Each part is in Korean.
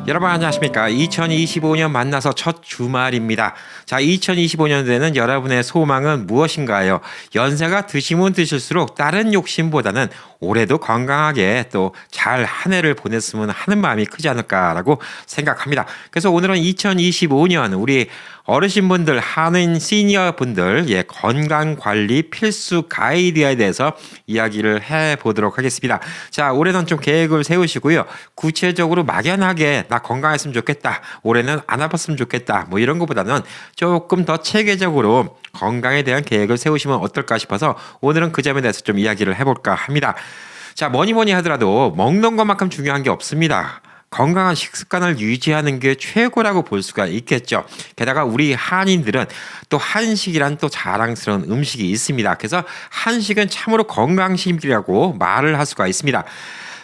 여러분 안녕하십니까. 2025년 만나서 첫 주말입니다. 자, 2025년도에는 여러분의 소망은 무엇인가요? 연세가 드시면 드실수록 다른 욕심보다는 올해도 건강하게 또 잘 한 해를 보냈으면 하는 마음이 크지 않을까라고 생각합니다. 그래서 오늘은 2025년 우리 어르신분들, 한인 시니어분들 건강관리 필수 가이드에 대해서 이야기를 해보도록 하겠습니다. 자, 올해는 좀 계획을 세우시고요. 구체적으로 막연하게 나 건강했으면 좋겠다. 올해는 안 아팠으면 좋겠다. 뭐 이런 것보다는 조금 더 체계적으로 건강에 대한 계획을 세우시면 어떨까 싶어서 오늘은 그 점에 대해서 좀 이야기를 해볼까 합니다. 자, 뭐니 하더라도 먹는 것만큼 중요한 게 없습니다. 건강한 식습관을 유지하는 게 최고라고 볼 수가 있겠죠. 게다가 우리 한인들은 또 한식이란 또 자랑스러운 음식이 있습니다. 그래서 한식은 참으로 건강식이라고 말을 할 수가 있습니다.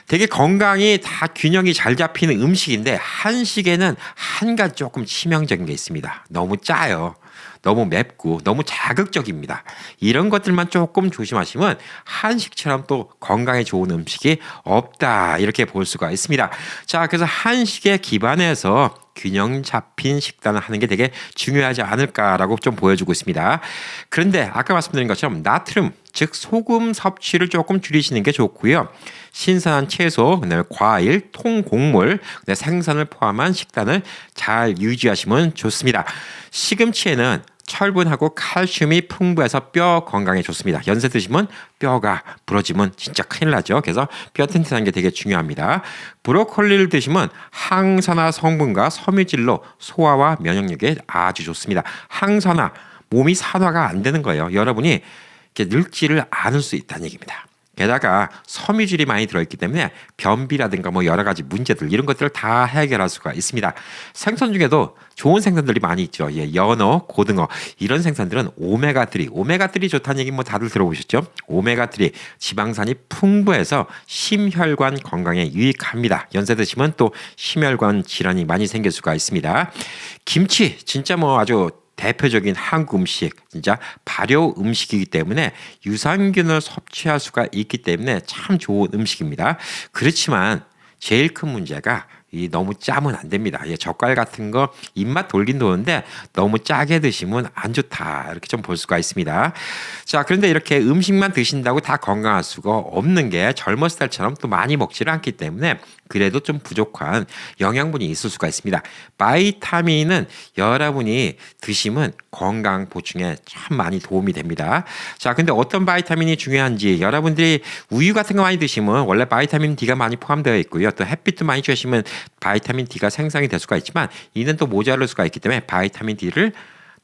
되게 건강이 다 균형이 잘 잡히는 음식인데 한식에는 한 가지 조금 치명적인 게 있습니다. 너무 짜요. 너무 맵고 너무 자극적입니다. 이런 것들만 조금 조심하시면 한식처럼 또 건강에 좋은 음식이 없다 이렇게 볼 수가 있습니다. 자, 그래서 한식에 기반해서 균형 잡힌 식단을 하는 게 되게 중요하지 않을까라고 좀 보여주고 있습니다. 그런데 아까 말씀드린 것처럼 나트륨, 즉 소금 섭취를 조금 줄이시는 게 좋고요. 신선한 채소, 그다음에 과일, 통곡물, 생선을 포함한 식단을 잘 유지하시면 좋습니다. 시금치에는 철분하고 칼슘이 풍부해서 뼈 건강에 좋습니다. 연세 드시면 뼈가 부러지면 진짜 큰일 나죠. 그래서 뼈 튼튼한 게 되게 중요합니다. 브로콜리를 드시면 항산화 성분과 섬유질로 소화와 면역력에 아주 좋습니다. 항산화, 몸이 산화가 안 되는 거예요. 여러분이 이렇게 늙지를 않을 수 있다는 얘기입니다. 게다가 섬유질이 많이 들어있기 때문에 변비라든가 뭐 여러 가지 문제들 이런 것들을 다 해결할 수가 있습니다. 생선 중에도 좋은 생선들이 많이 있죠. 연어, 고등어 이런 생선들은 오메가3 좋다는 얘기 뭐 다들 들어보셨죠? 오메가3 지방산이 풍부해서 심혈관 건강에 유익합니다. 연세 드시면 또 심혈관 질환이 많이 생길 수가 있습니다. 김치 진짜 뭐 아주 대표적인 한국 음식, 진짜 발효 음식이기 때문에 유산균을 섭취할 수가 있기 때문에 참 좋은 음식입니다. 그렇지만 제일 큰 문제가 이 너무 짜면 안 됩니다. 젓갈 같은 거 입맛 돌긴 도는데 너무 짜게 드시면 안 좋다 이렇게 좀 볼 수가 있습니다. 자, 그런데 이렇게 음식만 드신다고 다 건강할 수가 없는 게 젊었을 때처럼 또 많이 먹지를 않기 때문에 그래도 좀 부족한 영양분이 있을 수가 있습니다. 바이타민은 여러분이 드시면 건강 보충에 참 많이 도움이 됩니다. 자, 근데 어떤 바이타민이 중요한지 여러분들이 우유 같은 거 많이 드시면 원래 바이타민 D가 많이 포함되어 있고요. 또 햇빛도 많이 쬐시면 바이타민 D가 생성이 될 수가 있지만 이는 또 모자랄 수가 있기 때문에 바이타민 D를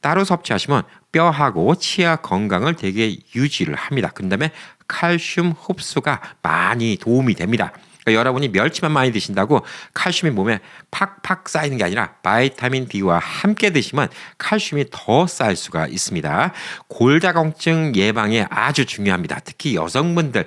따로 섭취하시면 뼈하고 치아 건강을 되게 유지를 합니다. 그 다음에 칼슘 흡수가 많이 도움이 됩니다. 그러니까 여러분이 멸치만 많이 드신다고 칼슘이 몸에 팍팍 쌓이는 게 아니라 바이타민 D와 함께 드시면 칼슘이 더 쌓일 수가 있습니다. 골다공증 예방에 아주 중요합니다. 특히 여성분들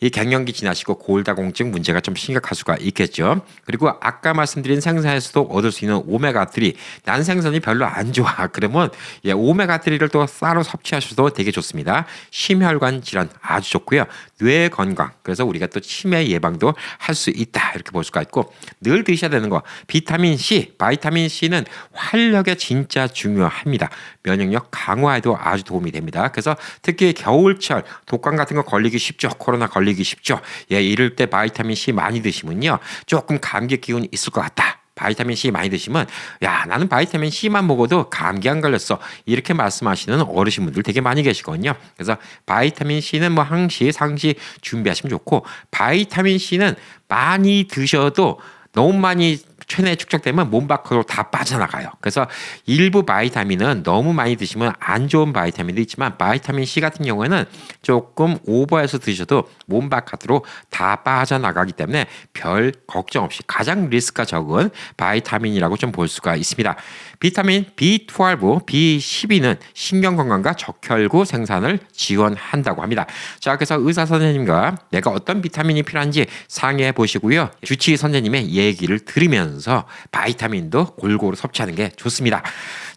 이 갱년기 지나시고 골다공증 문제가 좀 심각할 수가 있겠죠. 그리고 아까 말씀드린 생선에서도 얻을 수 있는 오메가3 난 생선이 별로 안 좋아. 그러면 오메가3를 또 따로 섭취하셔도 되게 좋습니다. 심혈관 질환 아주 좋고요. 뇌 건강 그래서 우리가 또 치매 예방도 할 수 있다 이렇게 볼 수가 있고 늘 드셔야 되는 거 비타민 C, 바이타민 C는 활력에 진짜 중요합니다. 면역력 강화에도 아주 도움이 됩니다. 그래서 특히 겨울철 독감 같은 거 걸리기 쉽죠. 코로나 걸리기 쉽죠. 이럴 때 바이타민 C 많이 드시면요 조금 감기 기운이 있을 것 같다. 바이타민 C 많이 드시면 나는 바이타민 C만 먹어도 감기 안 걸렸어 이렇게 말씀하시는 어르신분들 되게 많이 계시거든요. 그래서 바이타민 C는 뭐 항시 상시 준비하시면 좋고 바이타민 C는 많이 드셔도 너무 많이 체내에 축적되면 몸 밖으로 다 빠져나가요. 그래서 일부 바이타민은 너무 많이 드시면 안 좋은 바이타민도 있지만 바이타민 C 같은 경우에는 조금 오버해서 드셔도 몸 바깥으로 다 빠져나가기 때문에 별 걱정 없이 가장 리스크가 적은 바이타민이라고 좀 볼 수가 있습니다. 비타민 B12, B12는 신경 건강과 적혈구 생산을 지원한다고 합니다. 자, 그래서 의사 선생님과 내가 어떤 비타민이 필요한지 상의해 보시고요. 주치의 선생님의 얘기를 들으면서 바이타민도 골고루 섭취하는 게 좋습니다.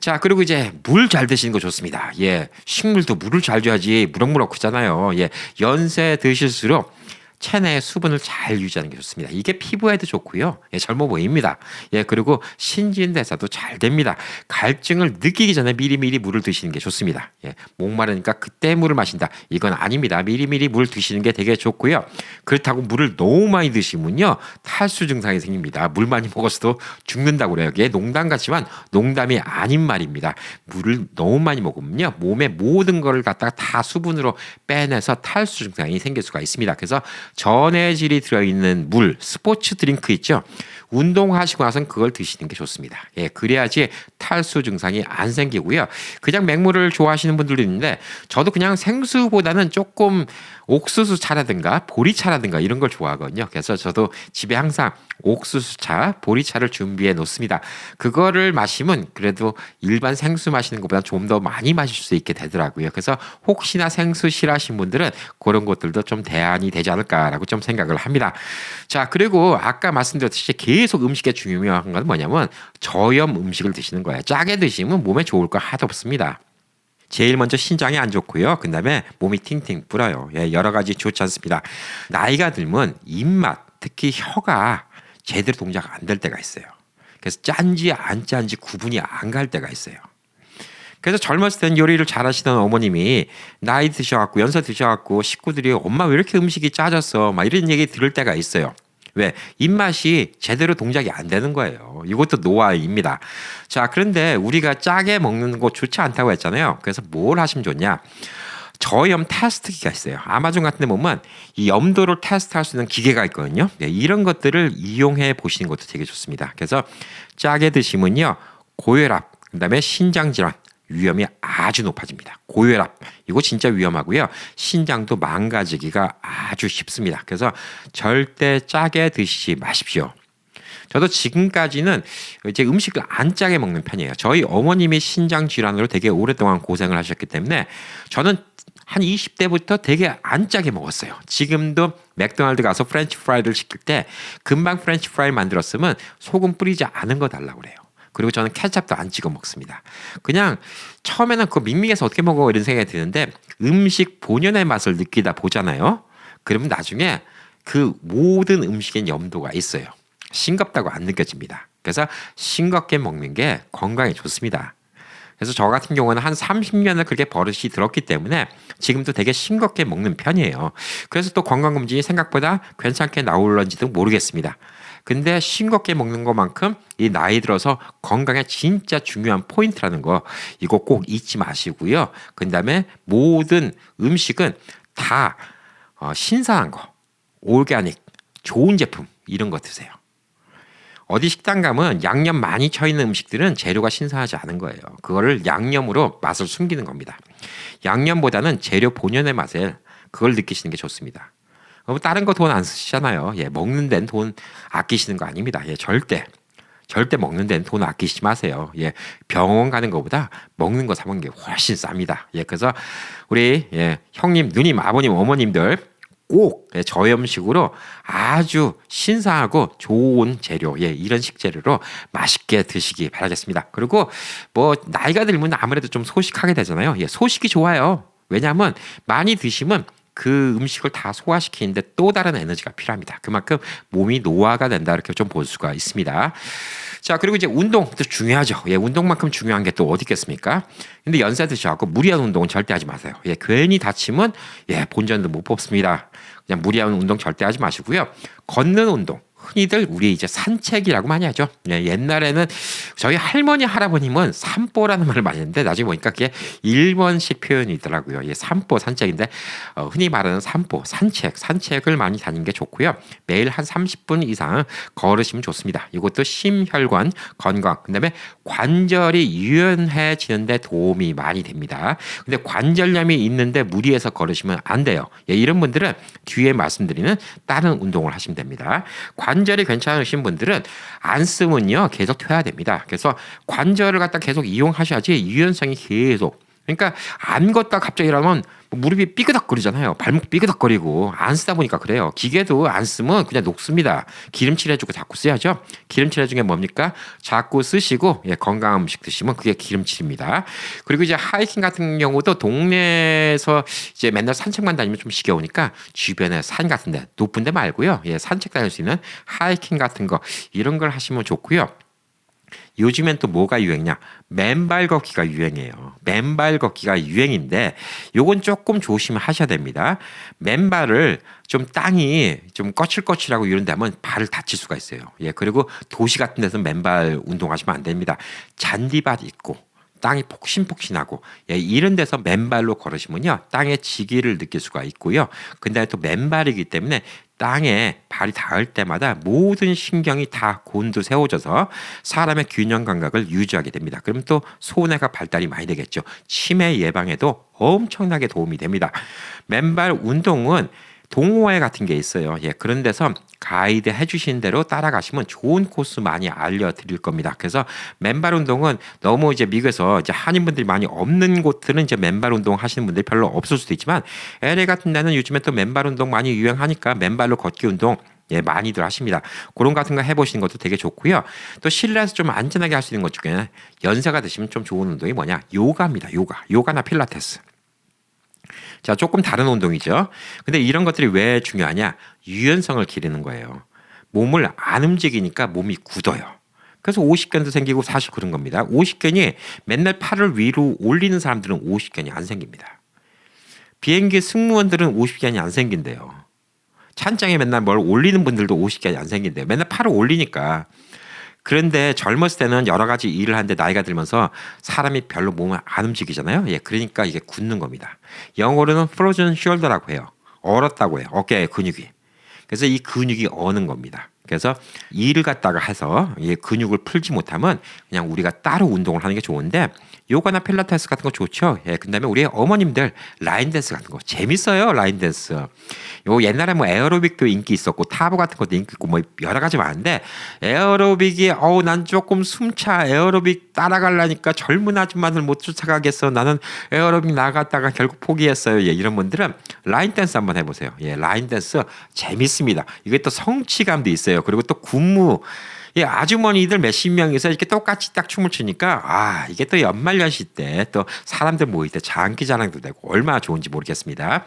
자, 그리고 이제 물 잘 드시는 거 좋습니다. 식물도 물을 잘 줘야지 무럭무럭 크잖아요. 연세 드실수록 체내의 수분을 잘 유지하는 게 좋습니다. 이게 피부에도 좋고요. 예, 젊어 보입니다. 예, 그리고 신진대사도 잘 됩니다. 갈증을 느끼기 전에 미리미리 물을 드시는 게 좋습니다. 예, 목마르니까 그때 물을 마신다. 이건 아닙니다. 미리미리 물 드시는 게 되게 좋고요. 그렇다고 물을 너무 많이 드시면요, 탈수 증상이 생깁니다. 물 많이 먹었어도 죽는다고 그래요. 이게 농담 같지만 농담이 아닌 말입니다. 물을 너무 많이 먹으면요, 몸의 모든 거를 갖다가 다 수분으로 빼내서 탈수 증상이 생길 수가 있습니다. 그래서 전해질이 들어있는 물, 스포츠 드링크 있죠. 운동하시고 나서는 그걸 드시는 게 좋습니다. 예, 그래야지 탈수 증상이 안 생기고요. 그냥 맹물을 좋아하시는 분들도 있는데 저도 그냥 생수보다는 조금 옥수수차라든가 보리차라든가 이런 걸 좋아하거든요. 그래서 저도 집에 항상 옥수수차, 보리차를 준비해 놓습니다. 그거를 마시면 그래도 일반 생수 마시는 것보다 좀 더 많이 마실 수 있게 되더라고요. 그래서 혹시나 생수 싫어하시는 분들은 그런 것들도 좀 대안이 되지 않을까라고 좀 생각을 합니다. 자, 그리고 아까 말씀드렸듯이 계속 음식에 중요한 건 뭐냐면 저염 음식을 드시는 거예요. 짜게 드시면 몸에 좋을 거 하나도 없습니다. 제일 먼저 신장이 안 좋고요. 그다음에 몸이 팅팅 불어요. 예, 여러 가지 좋지 않습니다. 나이가 들면 입맛, 특히 혀가 제대로 동작 안 될 때가 있어요. 그래서 짠지 안 짠지 구분이 안 갈 때가 있어요. 그래서 젊었을 땐 요리를 잘하시던 어머님이 나이 드셔갖고 연세 드셔갖고 식구들이 엄마 왜 이렇게 음식이 짜졌어 막 이런 얘기 들을 때가 있어요. 왜? 입맛이 제대로 동작이 안 되는 거예요. 이것도 노화입니다. 자, 그런데 우리가 짜게 먹는 거 좋지 않다고 했잖아요. 그래서 뭘 하시면 좋냐? 저염 테스트기가 있어요. 아마존 같은 데 보면 이 염도를 테스트할 수 있는 기계가 있거든요. 네, 이런 것들을 이용해 보시는 것도 되게 좋습니다. 그래서 짜게 드시면요, 고혈압, 그다음에 신장질환 위험이 아주 높아집니다. 고혈압 이거 진짜 위험하고요. 신장도 망가지기가 아주 쉽습니다. 그래서 절대 짜게 드시지 마십시오. 저도 지금까지는 이제 음식을 안 짜게 먹는 편이에요. 저희 어머님이 신장 질환으로 되게 오랫동안 고생을 하셨기 때문에 저는 한 20대부터 되게 안 짜게 먹었어요. 지금도 맥도날드 가서 프렌치 프라이를 시킬 때 금방 프렌치 프라이 만들었으면 소금 뿌리지 않은 거 달라고 그래요. 그리고 저는 케첩도 안 찍어 먹습니다. 그냥 처음에는 그거 밍밍해서 어떻게 먹어 이런 생각이 드는데 음식 본연의 맛을 느끼다 보잖아요. 그러면 나중에 그 모든 음식엔 염도가 있어요. 싱겁다고 안 느껴집니다. 그래서 싱겁게 먹는 게 건강에 좋습니다. 그래서 저 같은 경우는 한 30년을 그렇게 버릇이 들었기 때문에 지금도 되게 싱겁게 먹는 편이에요. 그래서 또 건강검진이 생각보다 괜찮게 나올런지도 모르겠습니다. 근데 싱겁게 먹는 것만큼 이 나이 들어서 건강에 진짜 중요한 포인트라는 거 이거 꼭 잊지 마시고요. 그다음에 모든 음식은 다 신선한 거, 올가닉, 좋은 제품 이런 거 드세요. 어디 식당 가면 양념 많이 쳐 있는 음식들은 재료가 신선하지 않은 거예요. 그거를 양념으로 맛을 숨기는 겁니다. 양념보다는 재료 본연의 맛을 그걸 느끼시는 게 좋습니다. 다른 거 돈 안 쓰시잖아요. 예, 먹는 데는 돈 아끼시는 거 아닙니다. 예, 절대 먹는 데는 돈 아끼시지 마세요. 예, 병원 가는 것보다 먹는 거 사 먹는 게 훨씬 쌉니다. 예, 그래서 우리 형님, 누님, 아버님, 어머님들 꼭 저염식으로 아주 신선하고 좋은 재료, 이런 식재료로 맛있게 드시기 바라겠습니다. 그리고 뭐 나이가 들면 아무래도 좀 소식하게 되잖아요. 예, 소식이 좋아요. 왜냐하면 많이 드시면 그 음식을 다 소화시키는데 또 다른 에너지가 필요합니다. 그만큼 몸이 노화가 된다 이렇게 좀 볼 수가 있습니다. 자, 그리고 이제 운동도 중요하죠. 예, 운동만큼 중요한 게 또 어디 있겠습니까? 근데 연세 드셔갖고 무리한 운동은 절대 하지 마세요. 예, 괜히 다치면 본전도 못 뽑습니다. 그냥 무리한 운동 절대 하지 마시고요. 걷는 운동. 흔히들 우리 이제 산책이라고 많이 하죠. 예, 옛날에는 저희 할머니 할아버님은 산보라는 말을 많이 했는데 나중에 보니까 그게 일본식 표현이더라고요. 예, 산보 산책인데 흔히 말하는 산보 산책을 많이 다니는 게 좋고요. 매일 한 30분 이상 걸으시면 좋습니다. 이것도 심혈관 건강 그다음에 관절이 유연해지는데 도움이 많이 됩니다. 근데 관절염이 있는데 무리해서 걸으시면 안 돼요. 예, 이런 분들은 뒤에 말씀드리는 다른 운동을 하시면 됩니다. 관절이 괜찮으신 분들은 안 쓰면요 계속 퇴화됩니다. 그래서 관절을 갖다 계속 이용하셔야지 유연성이 계속 그러니까 안 걷다 갑자기 일어나면 뭐 무릎이 삐그덕거리잖아요. 발목 삐그덕거리고 안 쓰다 보니까 그래요. 기계도 안 쓰면 그냥 녹습니다. 기름칠 해주고 자꾸 써야죠. 기름칠 해주는 게 뭡니까? 자꾸 쓰시고 건강한 음식 드시면 그게 기름칠입니다. 그리고 이제 하이킹 같은 경우도 동네에서 이제 맨날 산책만 다니면 좀 지겨우니까 주변에 산 같은데 높은 데 말고요. 산책 다닐 수 있는 하이킹 같은 거 이런 걸 하시면 좋고요. 요즘엔 또 뭐가 유행이냐? 맨발 걷기가 유행이에요. 맨발 걷기가 유행인데 요건 조금 조심하셔야 됩니다. 맨발을 좀 땅이 좀 거칠거칠하고 이런 데 하면 발을 다칠 수가 있어요. 그리고 도시 같은 데서 맨발 운동하시면 안 됩니다. 잔디밭 있고 땅이 폭신폭신하고 이런 데서 맨발로 걸으시면요 땅의 지기를 느낄 수가 있고요. 근데 또 맨발이기 때문에 땅에 발이 닿을 때마다 모든 신경이 다 곤두세워져서 사람의 균형 감각을 유지하게 됩니다. 그럼 또 소뇌가 발달이 많이 되겠죠. 치매 예방에도 엄청나게 도움이 됩니다. 맨발 운동은 동호회 같은 게 있어요. 그런 데서 가이드 해주신 대로 따라가시면 좋은 코스 많이 알려드릴 겁니다. 그래서 맨발 운동은 너무 이제 미국에서 이제 한인분들이 많이 없는 곳들은 이제 맨발 운동 하시는 분들이 별로 없을 수도 있지만 LA 같은 데는 요즘에 또 맨발 운동 많이 유행하니까 맨발로 걷기 운동 많이들 하십니다. 그런 같은 거 해보시는 것도 되게 좋고요. 또 실내에서 좀 안전하게 할 수 있는 것 중에 연세가 드시면 좀 좋은 운동이 뭐냐? 요가입니다. 요가나 필라테스. 자, 조금 다른 운동이죠. 근데 이런 것들이 왜 중요하냐? 유연성을 기르는 거예요. 몸을 안 움직이니까 몸이 굳어요. 그래서 50견도 생기고 사실 그런 겁니다. 50견이 맨날 팔을 위로 올리는 사람들은 50견이 안 생깁니다. 비행기 승무원들은 50견이 안 생긴대요. 찬장에 맨날 뭘 올리는 분들도 50견이 안 생긴대요. 맨날 팔을 올리니까. 그런데 젊었을 때는 여러 가지 일을 하는데 나이가 들면서 사람이 별로 몸을 안 움직이잖아요. 그러니까 이게 굳는 겁니다. 영어로는 frozen shoulder라고 해요. 얼었다고 해요. 어깨의 근육이. 그래서 이 근육이 어는 겁니다. 그래서 일을 갖다가 해서 이 근육을 풀지 못하면 그냥 우리가 따로 운동을 하는 게 좋은데 요가나 필라테스 같은 거 좋죠. 그다음에 우리 어머님들 라인 댄스 같은 거 재밌어요. 라인 댄스. 요 옛날에 뭐 에어로빅도 인기 있었고 타브 같은 것도 인기 있고 뭐 여러 가지 많은데 에어로빅이 난 조금 숨차 에어로빅 따라가려니까 젊은 아줌마들 못 쫓아가겠어. 나는 에어로빅 나갔다가 결국 포기했어요. 이런 분들은 라인 댄스 한번 해보세요. 라인 댄스 재밌습니다. 이게 또 성취감도 있어요. 그리고 또 군무 아주머니들 몇십 명이서 이렇게 똑같이 딱 춤을 추니까 이게 또 연말연시 때 또 사람들 모일 때 장기자랑도 되고 얼마나 좋은지 모르겠습니다.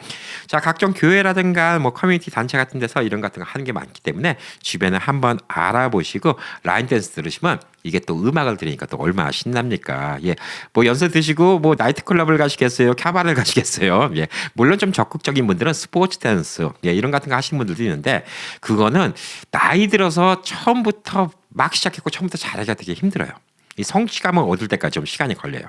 자, 각종 교회라든가 뭐 커뮤니티 단체 같은 데서 이런 같은 거 하는 게 많기 때문에 주변에 한번 알아보시고 라인 댄스 들으시면 이게 또 음악을 들으니까 또 얼마나 신납니까? 뭐 연세 드시고 뭐 나이트클럽을 가시겠어요? 캬바를 가시겠어요? 물론 좀 적극적인 분들은 스포츠 댄스 이런 같은 거 하시는 분들도 있는데 그거는 나이 들어서 처음부터 막 시작했고 처음부터 잘하기가 되게 힘들어요. 이 성취감을 얻을 때까지 좀 시간이 걸려요.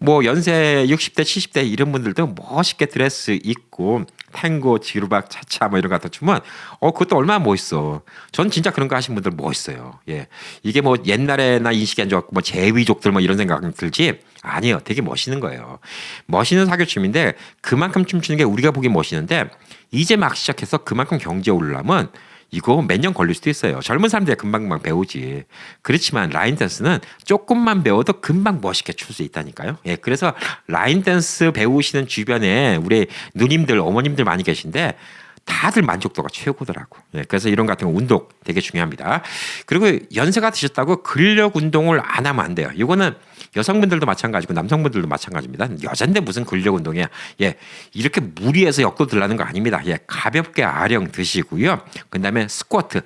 뭐 연세 60대 70대 이런 분들도 멋있게 드레스 입고 탱고 지루박 차차 뭐 이런 거 갖다 주면 그것도 얼마나 멋있어. 전 진짜 그런 거 하신 분들 멋있어요. 이게 뭐 옛날에나 인식이 안 좋았고 뭐 제위족들 뭐 이런 생각 들지 아니에요. 되게 멋있는 거예요. 멋있는 사교춤인데 그만큼 춤추는 게 우리가 보기 멋있는데 이제 막 시작해서 그만큼 경제에 오르려면 이거 몇 년 걸릴 수도 있어요. 젊은 사람들이 금방금방 배우지. 그렇지만 라인 댄스는 조금만 배워도 금방 멋있게 출 수 있다니까요. 그래서 라인 댄스 배우시는 주변에 우리 누님들, 어머님들 많이 계신데 다들 만족도가 최고더라고. 그래서 이런 같은 거 운동 되게 중요합니다. 그리고 연세가 드셨다고 근력 운동을 안 하면 안 돼요. 이거는 여성분들도 마찬가지고 남성분들도 마찬가지입니다. 여잔데 무슨 근력 운동이야. 이렇게 무리해서 역도 들라는 거 아닙니다. 가볍게 아령 드시고요. 그다음에 스쿼트.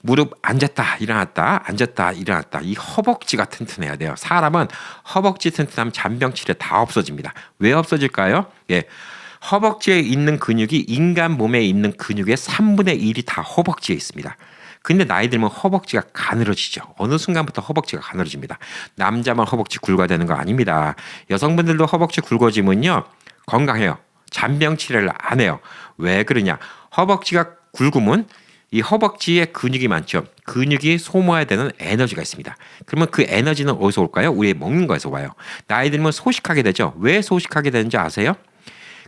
무릎 앉았다 일어났다 앉았다 일어났다. 이 허벅지가 튼튼해야 돼요. 사람은 허벅지 튼튼하면 잔병치레 다 없어집니다. 왜 없어질까요? 허벅지에 있는 근육이 인간 몸에 있는 근육의 3분의 1이 다 허벅지에 있습니다. 근데 나이 들면 허벅지가 가늘어지죠. 어느 순간부터 허벅지가 가늘어집니다. 남자만 허벅지 굵어야 되는 거 아닙니다. 여성분들도 허벅지 굵어지면요 건강해요. 잔병치레를 안 해요. 왜 그러냐? 허벅지가 굵으면 이 허벅지에 근육이 많죠. 근육이 소모해야 되는 에너지가 있습니다. 그러면 그 에너지는 어디서 올까요? 우리 먹는 거에서 와요. 나이 들면 소식하게 되죠. 왜 소식하게 되는지 아세요?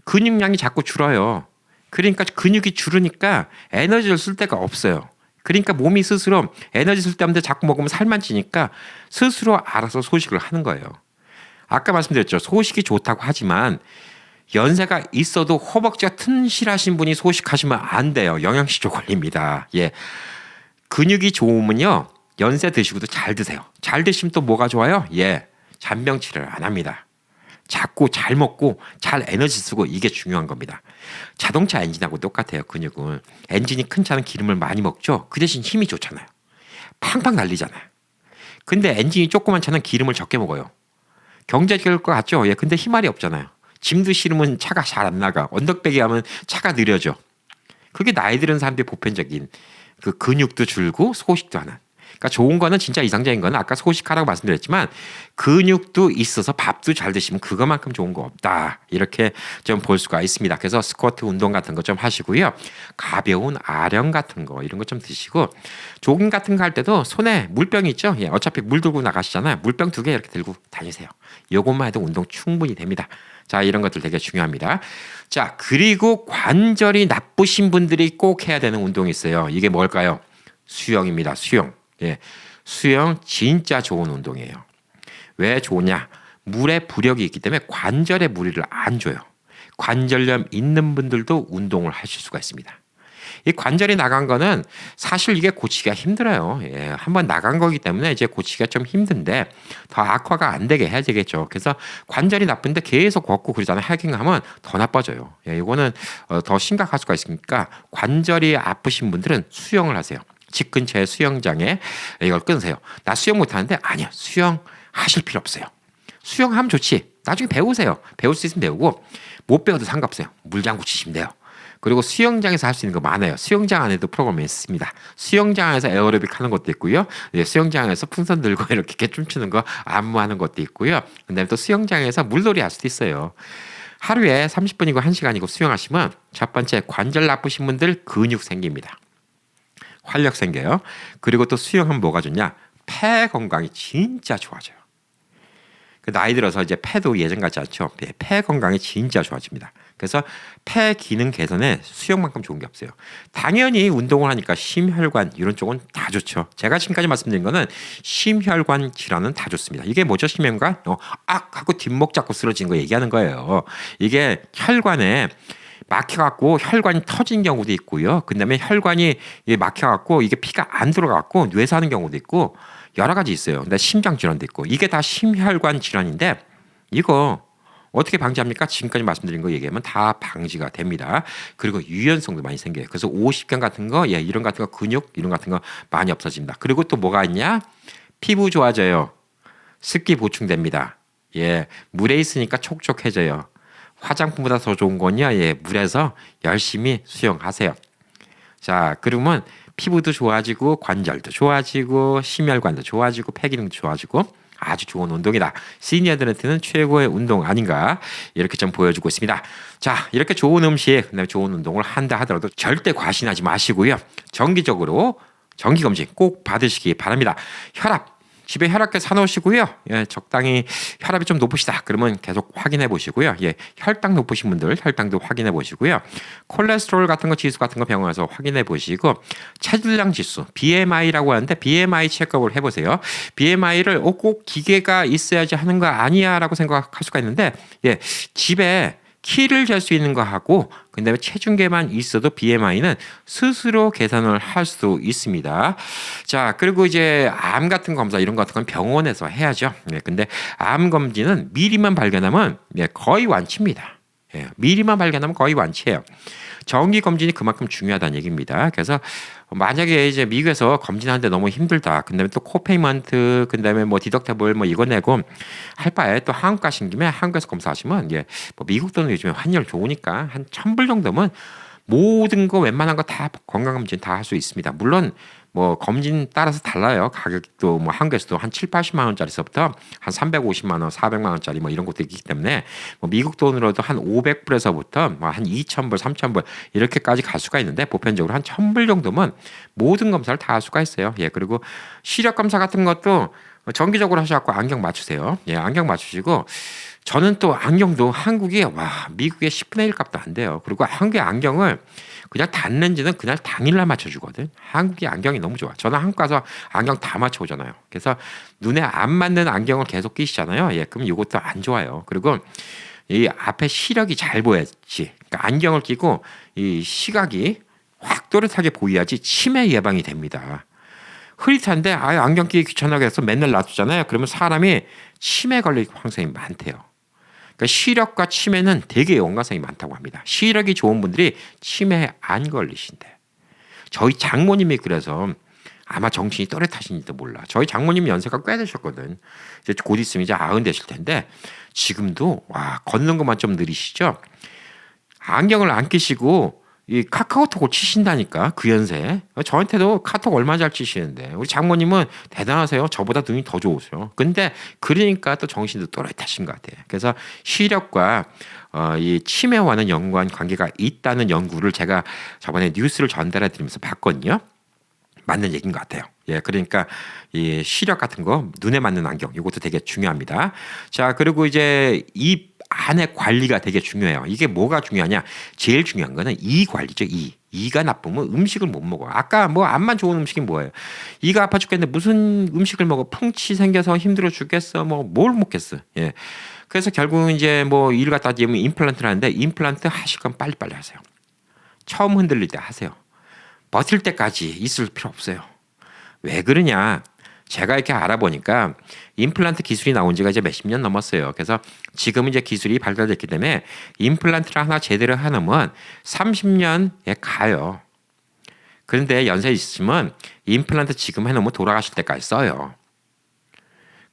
근육량이 자꾸 줄어요. 그러니까 근육이 줄으니까 에너지를 쓸 데가 없어요. 그러니까 몸이 스스로 에너지 쓸 데 없는데 자꾸 먹으면 살만 찌니까 스스로 알아서 소식을 하는 거예요. 아까 말씀드렸죠. 소식이 좋다고 하지만 연세가 있어도 허벅지가 튼실하신 분이 소식하시면 안 돼요. 영양실조 걸립니다. 예. 근육이 좋으면요. 연세 드시고도 잘 드세요. 잘 드시면 또 뭐가 좋아요? 예. 잔병 치레를 안 합니다. 작고 잘 먹고 잘 에너지 쓰고 이게 중요한 겁니다. 자동차 엔진하고 똑같아요. 근육은. 엔진이 큰 차는 기름을 많이 먹죠. 그 대신 힘이 좋잖아요. 팡팡 달리잖아요. 근데 엔진이 조그만 차는 기름을 적게 먹어요. 경제적일 것 같죠? 예. 근데 힘알이 없잖아요. 짐도 실으면 차가 잘 안 나가. 언덕배기 하면 차가 느려져. 그게 나이 들은 사람들의 보편적인 그 근육도 줄고 소식도 하는. 그러니까 좋은 거는 진짜 이상적인 거는 아까 소식하라고 말씀드렸지만 근육도 있어서 밥도 잘 드시면 그거만큼 좋은 거 없다. 이렇게 좀 볼 수가 있습니다. 그래서 스쿼트 운동 같은 거 좀 하시고요. 가벼운 아령 같은 거 이런 거 좀 드시고 조깅 같은 거 할 때도 손에 물병이 있죠. 예, 어차피 물 들고 나가시잖아요. 물병 2개 이렇게 들고 다니세요. 이것만 해도 운동 충분히 됩니다. 자, 이런 것들 되게 중요합니다. 자, 그리고 관절이 나쁘신 분들이 꼭 해야 되는 운동이 있어요. 이게 뭘까요? 수영입니다. 수영. 예, 수영 진짜 좋은 운동이에요. 왜 좋으냐? 물에 부력이 있기 때문에 관절에 무리를 안 줘요. 관절염 있는 분들도 운동을 하실 수가 있습니다. 이 관절이 나간 거는 사실 이게 고치기가 힘들어요. 예, 한번 나간 거기 때문에 이제 고치기가 좀 힘든데 더 악화가 안 되게 해야 되겠죠. 그래서 관절이 나쁜데 계속 걷고 그러잖아요. 하킹하면 더 나빠져요. 예, 이거는 더 심각할 수가 있으니까 관절이 아프신 분들은 수영을 하세요. 집 근처에 수영장에 이걸 끊으세요. 나 수영 못하는데 아니야. 수영 하실 필요 없어요. 수영하면 좋지. 나중에 배우세요. 배울 수 있으면 배우고 못 배워도 상관없어요. 물장구 치시면 돼요. 그리고 수영장에서 할 수 있는 거 많아요. 수영장 안에도 프로그램이 있습니다. 수영장 안에서 에어로빅 하는 것도 있고요. 수영장에서 풍선 들고 이렇게 춤추는 거 안무하는 것도 있고요. 그다음에 또 수영장에서 물놀이 할 수도 있어요. 하루에 30분이고 1시간이고 수영하시면 첫 번째 관절 나쁘신 분들 근육 생깁니다. 활력 생겨요. 그리고 또 수영하면 뭐가 좋냐? 폐 건강이 진짜 좋아져요. 나이 들어서 이제 폐도 예전 같지 않죠. 폐 건강이 진짜 좋아집니다. 그래서 폐 기능 개선에 수영만큼 좋은 게 없어요. 당연히 운동을 하니까 심혈관 이런 쪽은 다 좋죠. 제가 지금까지 말씀드린 거는 심혈관 질환은 다 좋습니다. 이게 뭐죠? 심혈관? 악 하고 뒷목 잡고 쓰러지는 거 얘기하는 거예요. 이게 혈관에 막혀갖고 혈관이 터진 경우도 있고요. 그다음에 혈관이 막혀갖고 이게 피가 안 들어가고 뇌사하는 경우도 있고 여러 가지 있어요. 근데 심장 질환도 있고 이게 다 심혈관 질환인데 이거 어떻게 방지합니까? 지금까지 말씀드린 거 얘기하면 다 방지가 됩니다. 그리고 유연성도 많이 생겨요. 그래서 오십견 같은 거, 예, 이런 같은 거 근육 이런 같은 거 많이 없어집니다. 그리고 또 뭐가 있냐? 피부 좋아져요. 습기 보충됩니다. 예, 물에 있으니까 촉촉해져요. 화장품보다 더 좋은 건요. 예, 물에서 열심히 수영하세요. 자, 그러면 피부도 좋아지고 관절도 좋아지고 심혈관도 좋아지고 폐기능도 좋아지고 아주 좋은 운동이다. 시니어들한테는 최고의 운동 아닌가 이렇게 좀 보여주고 있습니다. 자, 이렇게 좋은 음식, 그다음에 좋은 운동을 한다 하더라도 절대 과신하지 마시고요. 정기적으로 정기검진 꼭 받으시기 바랍니다. 혈압 집에 혈압계 사놓으시고요. 예, 적당히 혈압이 좀 높으시다. 그러면 계속 확인해 보시고요. 예, 혈당 높으신 분들 혈당도 확인해 보시고요. 콜레스테롤 같은 거 지수 같은 거 병원에서 확인해 보시고 체질량 지수 BMI라고 하는데 BMI 체크업을 해보세요. BMI를 꼭 기계가 있어야지 하는 거 아니야라고 생각할 수가 있는데 예, 집에 키를 잴 수 있는 거 하고 그다음에 체중계만 있어도 BMI는 스스로 계산을 할 수 있습니다. 자, 그리고 이제 암 같은 검사 이런 거 같은 건 병원에서 해야죠. 네, 근데 암 검진은 미리만 발견하면 거의 완치입니다. 예, 미리만 발견하면 거의 완치예요. 정기 검진이 그만큼 중요하다는 얘기입니다. 그래서 만약에 이제 미국에서 검진하는데 너무 힘들다. 그다음에 또 코페이먼트, 그다음에 뭐 디덕터블 뭐 이거 내고 할 바에 또 한국 가신 김에 한국에서 검사하시면 뭐 미국 돈은 요즘에 환율 좋으니까 한 1,000불 정도면 모든 거 웬만한 거 다 건강검진 다 할 수 있습니다. 물론 뭐 검진 따라서 달라요. 가격도 뭐 한국에서도 한 7, 80만 원짜리서부터 한 350만 원, 400만 원짜리 뭐 이런 것도 있기 때문에 뭐 미국 돈으로도 한 500불에서부터 뭐 한 2,000불, 3,000불 이렇게까지 갈 수가 있는데 보편적으로 한 1,000불 정도면 모든 검사를 다 할 수가 있어요. 예, 그리고 시력 검사 같은 것도 정기적으로 하셔갖고 안경 맞추세요. 예, 안경 맞추시고 저는 또 안경도 한국이 미국의 10분의 1 값도 안 돼요. 그리고 한국의 안경을 그냥 단렌즈는 그날 당일날 맞춰주거든. 한국의 안경이 너무 좋아. 저는 한국 가서 안경 다 맞춰오잖아요. 그래서 눈에 안 맞는 안경을 계속 끼시잖아요. 예, 그럼 이것도 안 좋아요. 그리고 이 앞에 시력이 잘 보여야지. 그러니까 안경을 끼고 이 시각이 확 또렷하게 보여야지 치매 예방이 됩니다. 흐릿한데 아예 안경 끼기 귀찮아게 해서 맨날 놔두잖아요. 그러면 사람이 치매 걸릴 확률이 많대요. 그러니까 시력과 치매는 되게 연관성이 많다고 합니다. 시력이 좋은 분들이 치매에 안 걸리신대. 저희 장모님이 그래서 아마 정신이 또렷하신지도 몰라. 저희 장모님 연세가 꽤 되셨거든. 이제 곧 있으면 이제 90 되실 텐데 지금도 걷는 것만 좀 느리시죠. 안경을 안 끼시고 이 카카오톡을 치신다니까 그 연세. 저한테도 카톡 얼마 잘 치시는데 우리 장모님은 대단하세요. 저보다 눈이 더 좋으세요. 근데 그러니까 또 정신도 또렷하신 것 같아요. 그래서 시력과 이 치매와는 연관 관계가 있다는 연구를 제가 저번에 뉴스를 전달해 드리면서 봤거든요. 맞는 얘기인 것 같아요. 예, 그러니까 이 시력 같은 거 눈에 맞는 안경 이것도 되게 중요합니다. 자, 그리고 이제 입 안의 관리가 되게 중요해요. 이게 뭐가 중요하냐? 제일 중요한 거는 이 관리죠. 이가 나쁘면 음식을 못 먹어. 아까 뭐 안만 좋은 음식이 뭐예요? 이가 아파 죽겠는데 무슨 음식을 먹어? 풍치 생겨서 힘들어 죽겠어. 뭐 뭘 먹겠어? 예. 그래서 결국은 이제 뭐 일 갖다 대면 임플란트를 하는데 임플란트 하실 건 빨리빨리 하세요. 처음 흔들릴 때 하세요. 버틸 때까지 있을 필요 없어요. 왜 그러냐? 제가 이렇게 알아보니까 임플란트 기술이 나온 지가 이제 몇십 년 넘었어요. 그래서 지금 이제 기술이 발달됐기 때문에 임플란트를 하나 제대로 해놓으면 30년에 가요. 그런데 연세 있으면 임플란트 지금 해놓으면 돌아가실 때까지 써요.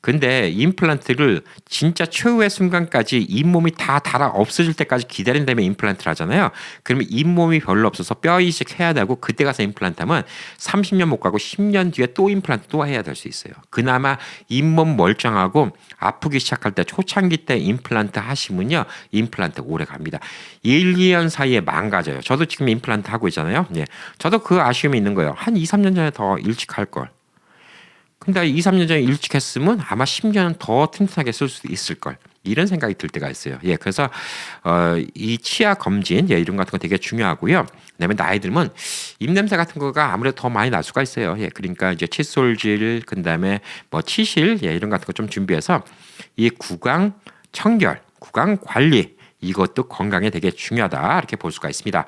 근데 임플란트를 진짜 최후의 순간까지 잇몸이 다 달아 없어질 때까지 기다린 다음에 임플란트를 하잖아요. 그러면 잇몸이 별로 없어서 뼈 이식해야 되고 그때 가서 임플란트 하면 30년 못 가고 10년 뒤에 또 임플란트 또 해야 될 수 있어요. 그나마 잇몸 멀쩡하고 아프기 시작할 때 초창기 때 임플란트 하시면요. 임플란트 오래 갑니다. 1, 2년 사이에 망가져요. 저도 지금 임플란트 하고 있잖아요. 예. 저도 그 아쉬움이 있는 거예요. 한 2, 3년 전에 더 일찍 할 걸. 근데 2, 3년 전에 일찍 했으면 아마 10년은 더 튼튼하게 쓸 수 있을 걸. 이런 생각이 들 때가 있어요. 예, 그래서 이 치아 검진 이런 같은 거 되게 중요하고요. 그다음에 나이 들면 입냄새 같은 거가 아무래도 더 많이 날 수가 있어요. 예, 그러니까 이제 칫솔질, 그다음에 뭐 치실 이런 같은 거 좀 준비해서 이 구강 청결, 구강 관리 이것도 건강에 되게 중요하다 이렇게 볼 수가 있습니다.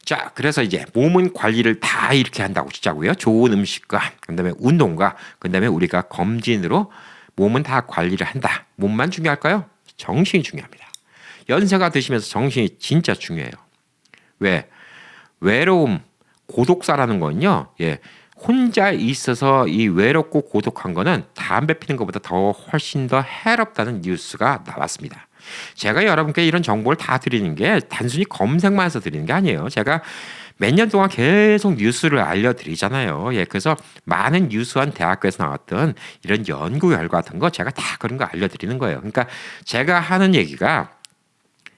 자, 그래서 이제 몸은 관리를 다 이렇게 한다고 치자고요. 좋은 음식과 그다음에 운동과 그다음에 우리가 검진으로 몸은 다 관리를 한다. 몸만 중요할까요? 정신이 중요합니다. 연세가 드시면서 정신이 진짜 중요해요. 왜? 외로움, 고독사라는 건요. 예. 혼자 있어서 이 외롭고 고독한 거는 담배 피는 것보다 더 훨씬 더 해롭다는 뉴스가 나왔습니다. 제가 여러분께 이런 정보를 다 드리는 게 단순히 검색만 해서 드리는 게 아니에요. 제가 몇 년 동안 계속 뉴스를 알려드리잖아요. 예, 그래서 많은 유수한 대학교에서 나왔던 이런 연구 결과 같은 거 제가 다 그런 거 알려드리는 거예요. 그러니까 제가 하는 얘기가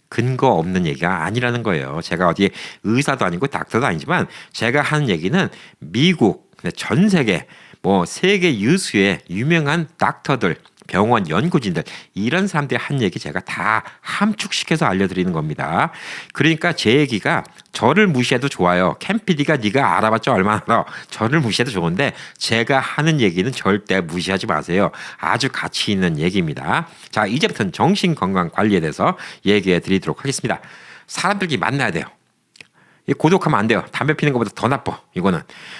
근거 없는 얘기가 아니라는 거예요. 제가 어디 의사도 아니고 닥터도 아니지만 제가 하는 얘기는 미국, 전 세계, 뭐 세계 유수의 유명한 닥터들, 병원 연구진들 이런 사람들이 한 얘기 제가 다 함축시켜서 알려드리는 겁니다. 그러니까 제 얘기가 저를 무시해도 좋아요. 캠피디가 네가 알아봤자 얼마나 알아. 저를 무시해도 좋은데 제가 하는 얘기는 절대 무시하지 마세요. 아주 가치 있는 얘기입니다. 자, 이제부터는 정신건강 관리에 대해서 얘기해 드리도록 하겠습니다. 사람들끼리 만나야 돼요. 고독하면 안 돼요. 담배 피는 것보다 더 나빠. 이거는.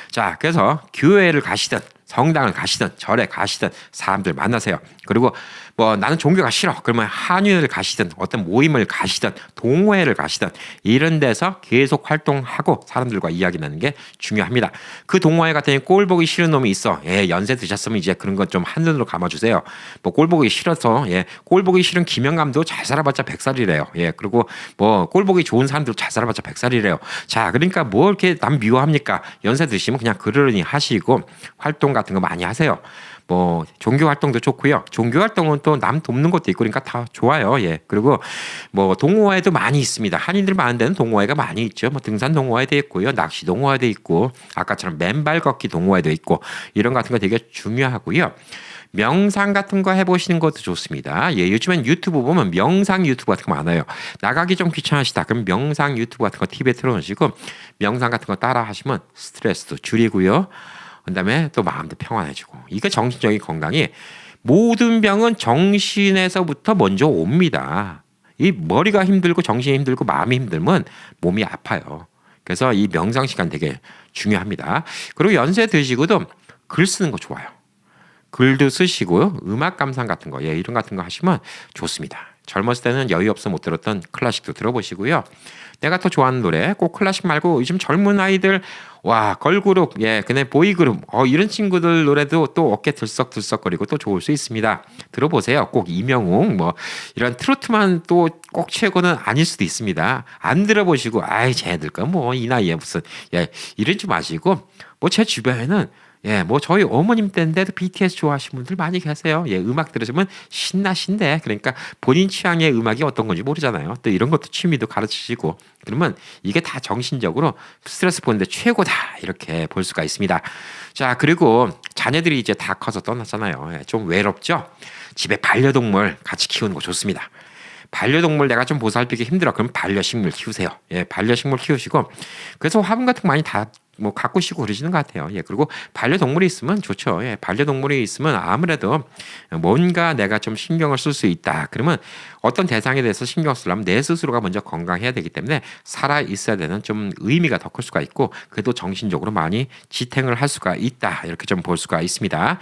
자, 그래서 교회를 가시든 성당을 가시든 절에 가시든 사람들 만나세요. 그리고 뭐 나는 종교가 싫어. 그러면 한인을 가시든 어떤 모임을 가시든 동호회를 가시든 이런 데서 계속 활동하고 사람들과 이야기 나누는 게 중요합니다. 그 동호회 같은 경우 꼴 보기 싫은 놈이 있어. 예, 연세 드셨으면 이제 그런 것 좀 한눈으로 감아주세요. 뭐 꼴 보기 싫어서 꼴 보기 싫은 김영감도 잘 살아봤자 100살이래요. 예, 그리고 뭐 꼴 보기 좋은 사람들 잘 살아봤자 100살이래요. 자, 그러니까 뭐 이렇게 남 미워합니까? 연세 드시면 그냥 그러려니 하시고 활동 같은 거 많이 하세요. 뭐 종교 활동도 좋고요. 종교 활동은 또 남 돕는 것도 있고 그러니까 다 좋아요. 예. 그리고 뭐 동호회도 많이 있습니다. 한인들 많은 데는 동호회가 많이 있죠. 뭐 등산 동호회도 있고요. 낚시 동호회도 있고 아까처럼 맨발 걷기 동호회도 있고 이런 같은 거 되게 중요하고요. 명상 같은 거 해보시는 것도 좋습니다. 예, 요즘엔 유튜브 보면 명상 유튜브 같은 거 많아요. 나가기 좀 귀찮으시다. 그럼 명상 유튜브 같은 거 TV에 틀어놓으시고 명상 같은 거 따라 하시면 스트레스도 줄이고요. 그다음에 또 마음도 평안해지고. 이게 정신적인 건강이 모든 병은 정신에서부터 먼저 옵니다. 이 머리가 힘들고 정신이 힘들고 마음이 힘들면 몸이 아파요. 그래서 이 명상 시간 되게 중요합니다. 그리고 연세 드시고도 글 쓰는 거 좋아요. 글도 쓰시고요. 음악 감상 같은 거, 예, 이런 같은 거 하시면 좋습니다. 젊었을 때는 여유 없어 못 들었던 클래식도 들어보시고요. 내가 더 좋아하는 노래, 꼭 클래식 말고 요즘 젊은 아이들, 와, 걸그룹, 예, 그네 보이그룹, 이런 친구들 노래도 또 어깨 들썩들썩거리고 또 좋을 수 있습니다. 들어보세요. 꼭 이명웅, 뭐, 이런 트로트만 또 꼭 최고는 아닐 수도 있습니다. 안 들어보시고, 아이, 쟤들 거 뭐, 이 나이에 무슨, 예, 이러지 마시고, 뭐, 제 주변에는 예, 뭐 저희 어머님 때인데도 BTS 좋아하시는 분들 많이 계세요. 예, 음악 들으시면 신나신데 그러니까 본인 취향의 음악이 어떤 건지 모르잖아요. 또 이런 것도 취미도 가르치시고 그러면 이게 다 정신적으로 스트레스 보는데 최고다 이렇게 볼 수가 있습니다. 자, 그리고 자녀들이 이제 다 커서 떠났잖아요. 예, 좀 외롭죠? 집에 반려동물 같이 키우는 거 좋습니다. 반려동물 내가 좀 보살피기 힘들어. 그럼 반려식물 키우세요. 예, 반려식물 키우시고 그래서 화분 같은 거 많이 다 뭐 가꾸시고 그러시는 것 같아요. 예, 그리고 반려동물이 있으면 좋죠. 예, 반려동물이 있으면 아무래도 뭔가 내가 좀 신경을 쓸 수 있다. 그러면 어떤 대상에 대해서 신경 쓰려면 내 스스로가 먼저 건강해야 되기 때문에 살아 있어야 되는 좀 의미가 더 클 수가 있고 그래도 정신적으로 많이 지탱을 할 수가 있다. 이렇게 좀 볼 수가 있습니다.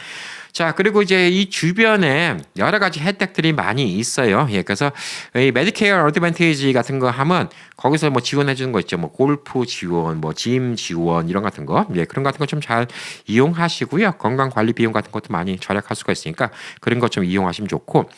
자, 그리고 이제 이 주변에 여러 가지 혜택들이 많이 있어요. 예, 그래서 이 메디케어 어드밴티지 같은 거 하면 거기서 뭐 지원해 주는 거 있죠. 뭐 골프 지원, 뭐 짐 지원 이런 같은 거. 예, 그런 같은 거 좀 잘 이용하시고요. 건강 관리 비용 같은 것도 많이 절약할 수가 있으니까 그런 것 좀 이용하시면 좋고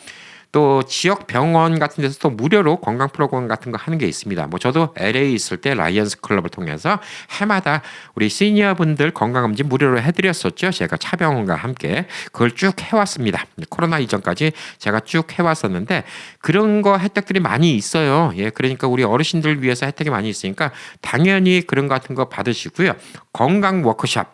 또 지역 병원 같은 데서 또 무료로 건강 프로그램 같은 거 하는 게 있습니다. 뭐 저도 LA 있을 때 라이언스 클럽을 통해서 해마다 우리 시니어 분들 건강검진 무료로 해드렸었죠. 제가 차병원과 함께 그걸 쭉 해왔습니다. 코로나 이전까지 제가 쭉 해왔었는데 그런 거 혜택들이 많이 있어요. 예, 그러니까 우리 어르신들 위해서 혜택이 많이 있으니까 당연히 그런 거 같은 거 받으시고요. 건강 워크숍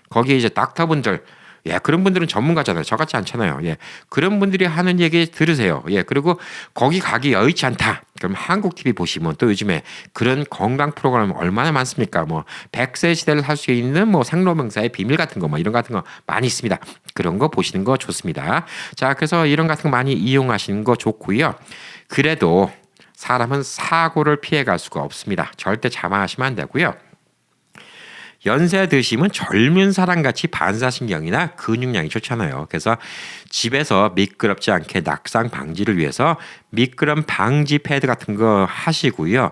거기에 이제 닥터분들 예, 그런 분들은 전문가잖아요. 저같지 않잖아요. 예, 그런 분들이 하는 얘기 들으세요. 예, 그리고 거기 가기 여의치 않다. 그럼 한국 TV 보시면 또 요즘에 그런 건강 프로그램 얼마나 많습니까? 뭐 100세 시대를 살 수 있는 뭐 생로병사의 비밀 같은 거 뭐 이런 같은 거 많이 있습니다. 그런 거 보시는 거 좋습니다. 자, 그래서 이런 같은 거 많이 이용하시는 거 좋고요. 그래도 사람은 사고를 피해갈 수가 없습니다. 절대 자만하시면 안 되고요. 연세 드시면 젊은 사람같이 반사신경이나 근육량이 좋잖아요. 그래서 집에서 미끄럽지 않게 낙상 방지를 위해서 미끄럼 방지 패드 같은 거 하시고요.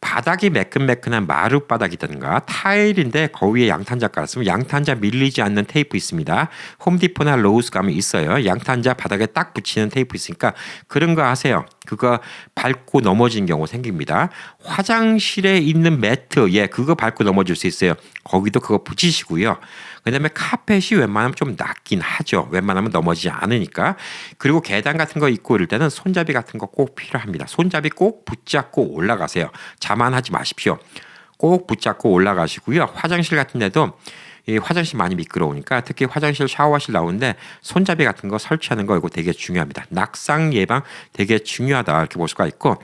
바닥이 매끈매끈한 마룻바닥이든가 타일인데 거기에 양탄자 깔았으면 양탄자 밀리지 않는 테이프 있습니다. 홈디포나 로우스 가면 있어요. 양탄자 바닥에 딱 붙이는 테이프 있으니까 그런 거 하세요. 그거 밟고 넘어진 경우 생깁니다. 화장실에 있는 매트, 예, 그거 밟고 넘어질 수 있어요. 거기도 그거 붙이시고요. 그다음에 카펫이 웬만하면 좀 낮긴 하죠. 웬만하면 넘어지지 않으니까. 그리고 계단 같은 거 있고 이럴 때는 손잡이 같은 거 꼭 필요합니다. 손잡이 꼭 붙잡고 올라가세요. 자만하지 마십시오. 꼭 붙잡고 올라가시고요. 화장실 같은 데도 이 화장실 많이 미끄러우니까 특히 화장실 샤워실 나오는데 손잡이 같은 거 설치하는 거 이거 되게 중요합니다. 낙상 예방 되게 중요하다 이렇게 볼 수가 있고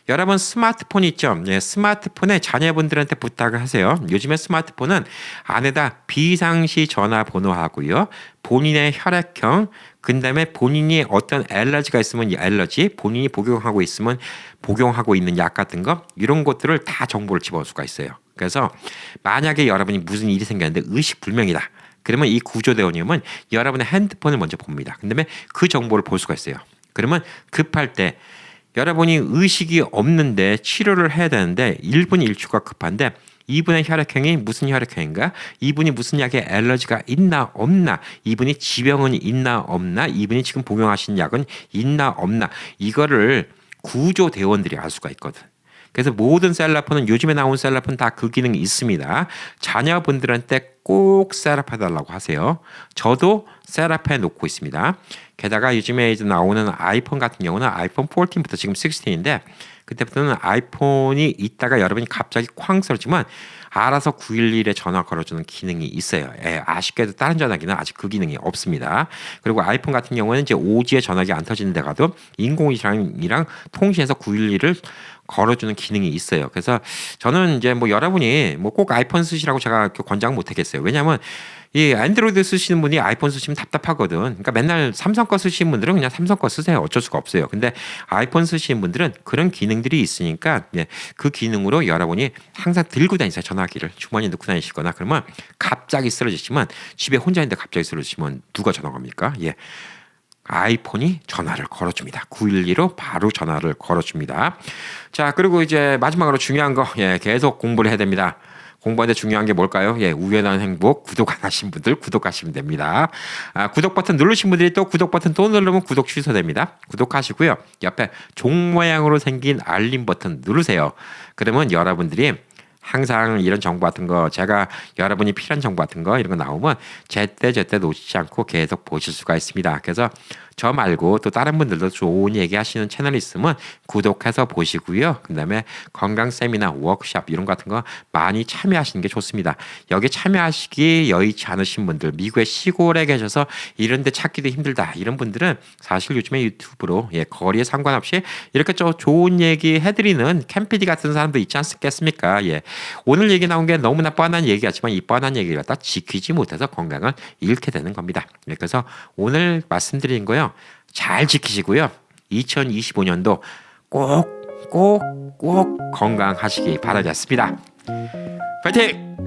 여러분 스마트폰 있죠? 예, 스마트폰에 자녀분들한테 부탁을 하세요. 요즘에 스마트폰은 안에다 비상시 전화번호하고요. 본인의 혈액형, 그다음에 본인이 어떤 알러지가 있으면 이 알러지, 본인이 복용하고 있으면 복용하고 있는 약 같은 거 이런 것들을 다 정보를 집어올 수가 있어요. 그래서 만약에 여러분이 무슨 일이 생겼는데 의식불명이다. 그러면 이 구조대원님은 여러분의 핸드폰을 먼저 봅니다. 그다음에 그 정보를 볼 수가 있어요. 그러면 급할 때 여러분이 의식이 없는데 치료를 해야 되는데 1분 1초가 급한데 이분의 혈액형이 무슨 혈액형인가? 이분이 무슨 약에 알러지가 있나 없나? 이분이 지병은 있나 없나? 이분이 지금 복용하신 약은 있나 없나? 이거를 구조대원들이 알 수가 있거든. 그래서 모든 셀라폰은 요즘에 나온 셀라폰 다 그 기능이 있습니다. 자녀분들한테 꼭 셋업해달라고 하세요. 저도 셋업해 놓고 있습니다. 게다가 요즘에 이제 나오는 아이폰 같은 경우는 아이폰 14부터 지금 16인데 그때부터는 아이폰이 있다가 여러분이 갑자기 쾅 쓰러지면 알아서 911에 전화 걸어주는 기능이 있어요. 예, 아쉽게도 다른 전화기는 아직 그 기능이 없습니다. 그리고 아이폰 같은 경우는 이제 5G의 전화기 안 터지는 데 가도 인공위성이랑 통신해서 911을 걸어주는 기능이 있어요. 그래서 저는 이제 뭐 여러분이 뭐 꼭 아이폰 쓰시라고 제가 권장 못 하겠어요. 왜냐하면 이 안드로이드 쓰시는 분이 아이폰 쓰시면 답답하거든. 그러니까 맨날 삼성 거 쓰시는 분들은 그냥 삼성 거 쓰세요. 어쩔 수가 없어요. 근데 아이폰 쓰시는 분들은 그런 기능들이 있으니까 예, 그 기능으로 여러분이 항상 들고 다니세요. 전화기를 주머니에 넣고 다니시거나 그러면 갑자기 쓰러지시면 집에 혼자 있는데 갑자기 쓰러지시면 누가 전화 겁니까? 예. 아이폰이 전화를 걸어줍니다. 912로 바로 전화를 걸어줍니다. 자, 그리고 이제 마지막으로 중요한 거, 예, 계속 공부를 해야 됩니다. 공부하는데 중요한 게 뭘까요? 예, 우연한 행복 구독 안 하신 분들 구독하시면 됩니다. 구독 버튼 누르신 분들이 또 구독 버튼 또 누르면 구독 취소됩니다. 구독하시고요. 옆에 종 모양으로 생긴 알림 버튼 누르세요. 그러면 여러분들이 항상 이런 정보 같은 거 제가 여러분이 필요한 정보 같은 거 이런 거 나오면 제때 놓치지 않고 계속 보실 수가 있습니다. 그래서 저 말고 또 다른 분들도 좋은 얘기 하시는 채널이 있으면 구독해서 보시고요. 그다음에 건강 세미나 워크숍 이런 거 같은 거 많이 참여하시는 게 좋습니다. 여기 참여하시기 여의치 않으신 분들 미국의 시골에 계셔서 이런 데 찾기도 힘들다 이런 분들은 사실 요즘에 유튜브로 예, 거리에 상관없이 이렇게 좀 좋은 얘기 해드리는 캠피디 같은 사람도 있지 않겠습니까? 예. 오늘 얘기 나온 게 너무나 뻔한 얘기 같지만 이 뻔한 얘기를 갖다 지키지 못해서 건강을 잃게 되는 겁니다. 예, 그래서 오늘 말씀드린 거요. 잘 지키시고요. 2025년도 꼭 건강하시기 바라겠습니다. 파이팅!